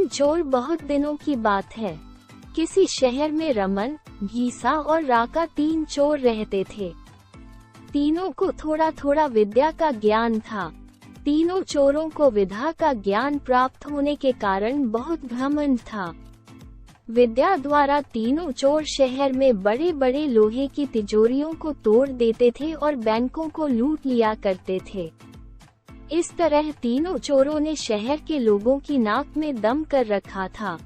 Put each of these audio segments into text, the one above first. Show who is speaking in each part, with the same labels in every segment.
Speaker 1: तीन चोर बहुत दिनों की बात है। किसी शहर में रमन, घीसा और राका तीन चोर रहते थे। तीनों को थोड़ा थोड़ा विद्या का ज्ञान था। तीनों चोरों को विद्या का ज्ञान प्राप्त होने के कारण बहुत घमंड था। विद्या द्वारा तीनों चोर शहर में बड़े बड़े लोहे की तिजोरियों को तोड़ देते थे और बैंकों को लूट लिया करते थे। इस तरह तीनों चोरों ने शहर के लोगों की नाक में दम कर रखा था।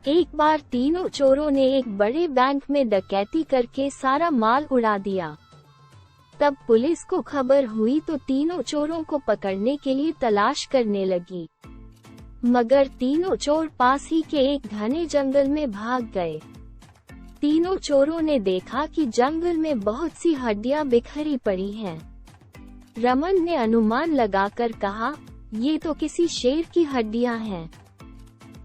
Speaker 1: एक बार तीनों चोरों ने एक बड़े बैंक में डकैती करके सारा माल उड़ा दिया। तब पुलिस को खबर हुई तो तीनों चोरों को पकड़ने के लिए तलाश करने लगी, मगर तीनों चोर पास ही के एक घने जंगल में भाग गए। तीनों चोरों ने देखा कि जंगल में बहुत सी हड्डियां बिखरी पड़ी हैं। रमन ने अनुमान लगाकर कहा, ये तो किसी शेर की हड्डियां हैं।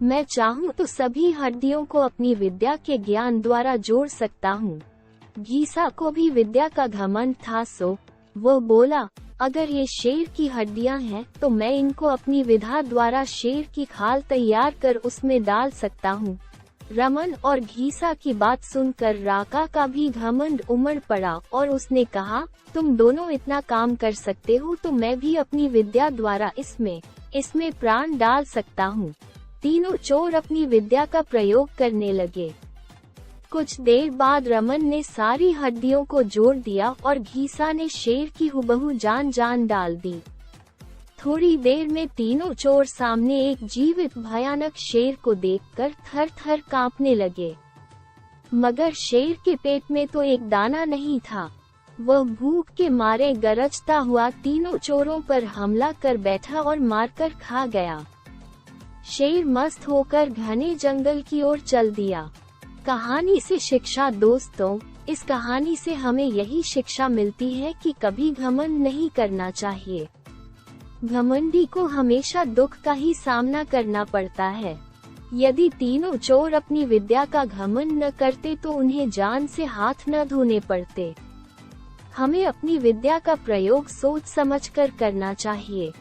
Speaker 1: मैं चाहूँ तो सभी हड्डियों को अपनी विद्या के ज्ञान द्वारा जोड़ सकता हूँ। घीसा को भी विद्या का घमंड था, सो वो बोला, अगर ये शेर की हड्डियां हैं तो मैं इनको अपनी विद्या द्वारा शेर की खाल तैयार कर उसमें डाल सकता हूँ। रमन और घीसा की बात सुनकर राका का भी घमंड उमड़ पड़ा और उसने कहा, तुम दोनों इतना काम कर सकते हो तो मैं भी अपनी विद्या द्वारा इसमें प्राण डाल सकता हूँ। तीनों चोर अपनी विद्या का प्रयोग करने लगे। कुछ देर बाद रमन ने सारी हड्डियों को जोड़ दिया और घीसा ने शेर की हुबहू जान डाल दी। थोड़ी देर में तीनों चोर सामने एक जीवित भयानक शेर को देखकर थर थर कांपने लगे, मगर शेर के पेट में तो एक दाना नहीं था। वह भूख के मारे गरजता हुआ तीनों चोरों पर हमला कर बैठा और मारकर खा गया। शेर मस्त होकर घने जंगल की ओर चल दिया। कहानी से शिक्षा दोस्तों, इस कहानी से हमें यही शिक्षा मिलती है कि कभी घमंड नहीं करना चाहिए। घमंडी को हमेशा दुख का ही सामना करना पड़ता है। यदि तीनों चोर अपनी विद्या का घमंड न करते तो उन्हें जान से हाथ न धोने पड़ते। हमें अपनी विद्या का प्रयोग सोच समझकर करना चाहिए।